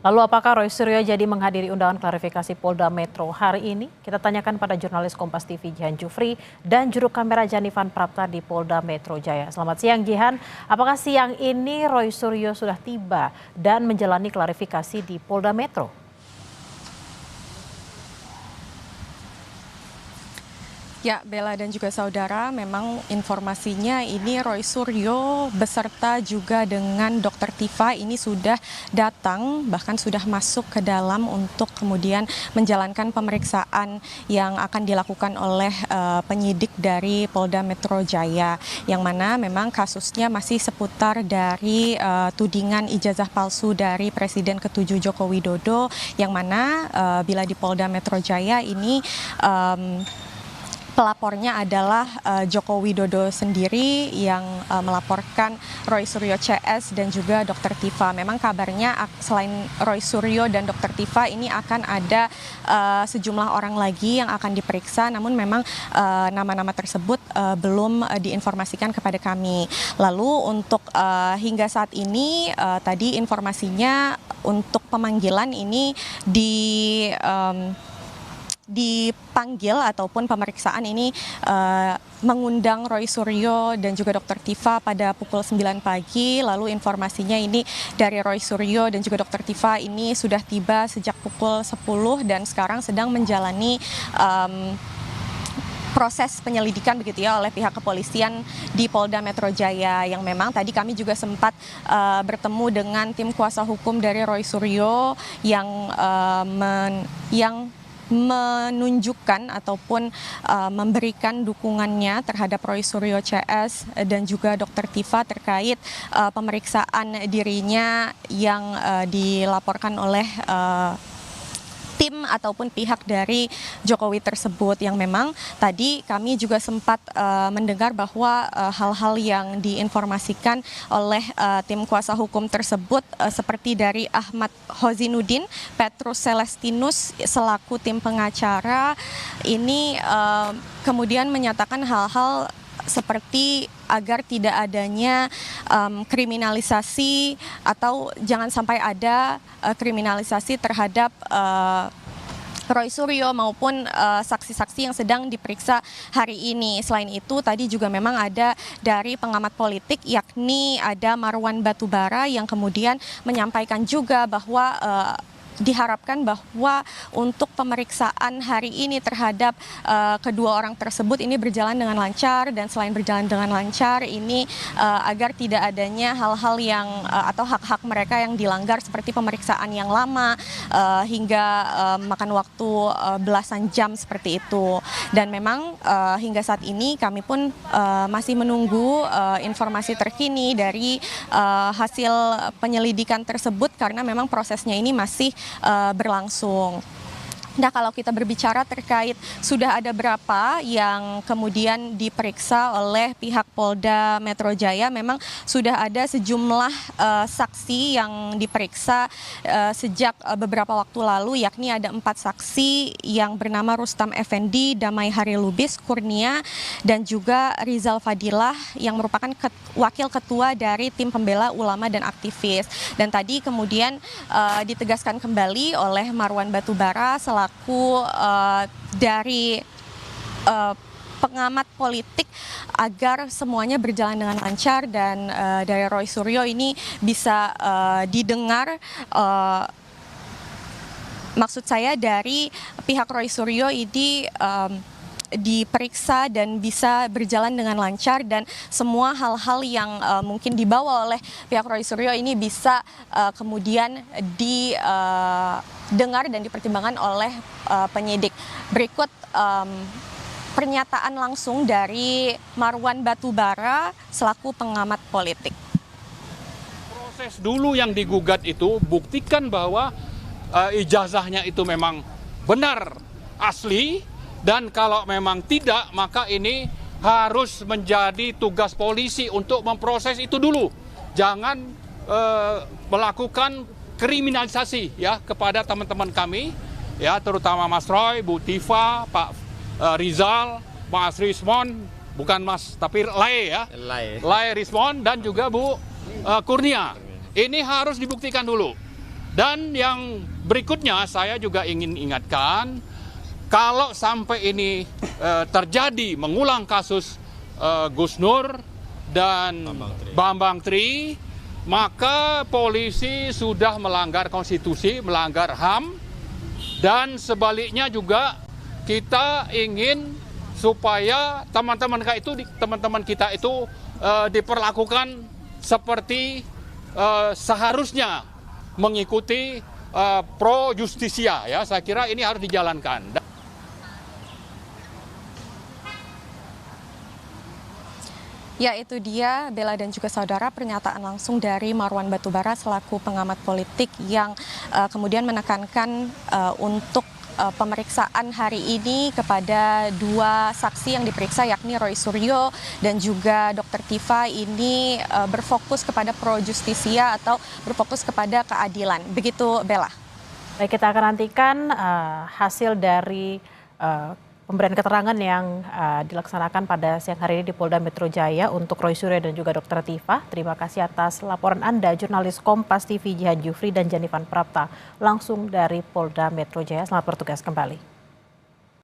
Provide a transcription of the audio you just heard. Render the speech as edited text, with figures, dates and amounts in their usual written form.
Lalu apakah Roy Suryo jadi menghadiri undangan klarifikasi Polda Metro hari ini? Kita tanyakan pada jurnalis Kompas TV Jihan Jufri dan juru kamera Janivan Prapta di Polda Metro Jaya. Selamat siang Jihan, apakah siang ini Roy Suryo sudah tiba dan menjalani klarifikasi di Polda Metro? Ya, Bella dan juga saudara, memang informasinya ini Roy Suryo beserta juga dengan Dr. Tifa ini sudah datang, bahkan sudah masuk ke dalam untuk kemudian menjalankan pemeriksaan yang akan dilakukan oleh penyidik dari Polda Metro Jaya, yang mana memang kasusnya masih seputar dari tudingan ijazah palsu dari Presiden ke-7 Joko Widodo, yang mana bila di Polda Metro Jaya ini pelapornya adalah Joko Widodo sendiri yang melaporkan Roy Suryo CS dan juga Dr. Tifa. Memang kabarnya selain Roy Suryo dan Dr. Tifa ini akan ada sejumlah orang lagi yang akan diperiksa, namun memang nama-nama tersebut belum diinformasikan kepada kami. Lalu untuk hingga saat ini tadi informasinya untuk pemanggilan ini dipanggil ataupun pemeriksaan ini mengundang Roy Suryo dan juga Dr. Tifa pada pukul 9 pagi. Lalu informasinya ini dari Roy Suryo dan juga Dr. Tifa ini sudah tiba sejak pukul 10 dan sekarang sedang menjalani proses penyelidikan begitu ya oleh pihak kepolisian di Polda Metro Jaya, yang memang tadi kami juga sempat bertemu dengan tim kuasa hukum dari Roy Suryo yang menunjukkan ataupun memberikan dukungannya terhadap Roy Suryo CS dan juga Dr. Tifa terkait pemeriksaan dirinya yang dilaporkan oleh tim ataupun pihak dari Jokowi tersebut, yang memang tadi kami juga sempat mendengar bahwa hal-hal yang diinformasikan oleh tim kuasa hukum tersebut seperti dari Ahmad Hozinuddin, Petrus Celestinus selaku tim pengacara ini kemudian menyatakan hal-hal seperti agar tidak adanya kriminalisasi atau jangan sampai ada kriminalisasi terhadap Roy Suryo maupun saksi-saksi yang sedang diperiksa hari ini. Selain itu tadi juga memang ada dari pengamat politik, yakni ada Marwan Batubara yang kemudian menyampaikan juga bahwa diharapkan bahwa untuk pemeriksaan hari ini terhadap kedua orang tersebut ini berjalan dengan lancar, dan selain berjalan dengan lancar ini agar tidak adanya hal-hal yang atau hak-hak mereka yang dilanggar seperti pemeriksaan yang lama hingga makan waktu belasan jam seperti itu. Dan memang hingga saat ini kami pun masih menunggu informasi terkini dari hasil penyelidikan tersebut karena memang prosesnya ini masih berlangsung. Nah, kalau kita berbicara terkait sudah ada berapa yang kemudian diperiksa oleh pihak Polda Metro Jaya, memang sudah ada sejumlah saksi yang diperiksa sejak beberapa waktu lalu, yakni ada 4 saksi yang bernama Rustam Effendi, Damai Hari Lubis, Kurnia, dan juga Rizal Fadilah yang merupakan wakil ketua dari tim pembela ulama dan aktivis. Dan tadi kemudian ditegaskan kembali oleh Marwan Batubara selaku dari pengamat politik agar semuanya berjalan dengan lancar dan dari Roy Suryo ini bisa didengar, maksud saya dari pihak Roy Suryo ini diperiksa dan bisa berjalan dengan lancar, dan semua hal-hal yang mungkin dibawa oleh pihak Roy Suryo ini bisa kemudian didengar dan dipertimbangkan oleh penyidik. Berikut pernyataan langsung dari Marwan Batubara selaku pengamat politik. Proses dulu yang digugat itu buktikan bahwa ijazahnya itu memang benar asli. Dan kalau memang tidak, maka ini harus menjadi tugas polisi untuk memproses itu dulu. Jangan melakukan kriminalisasi ya kepada teman-teman kami, ya terutama Mas Roy, Bu Tifa, Pak Rizal, Mas Rismon, bukan Mas tapi Lai ya, Lai Rismon, dan juga Bu Kurnia. Ini harus dibuktikan dulu. Dan yang berikutnya saya juga ingin ingatkan, kalau sampai ini terjadi mengulang kasus Gus Nur dan Bambang Tri, maka polisi sudah melanggar konstitusi, melanggar HAM, dan sebaliknya juga kita ingin supaya teman-teman kita itu diperlakukan seperti seharusnya mengikuti pro justisia, ya. Saya kira ini harus dijalankan. Ya, itu dia Bella dan juga saudara, pernyataan langsung dari Marwan Batubara selaku pengamat politik yang kemudian menekankan untuk pemeriksaan hari ini kepada dua saksi yang diperiksa, yakni Roy Suryo dan juga Dr. Tifa, ini berfokus kepada pro justisia atau berfokus kepada keadilan. Begitu, Bella. Baik, kita akan nantikan hasil dari pemberian keterangan yang dilaksanakan pada siang hari ini di Polda Metro Jaya untuk Roy Suryo dan juga Dr. Tifa. Terima kasih atas laporan Anda, jurnalis Kompas TV Jihan Jufri dan Janifan Prapta, langsung dari Polda Metro Jaya. Selamat bertugas kembali.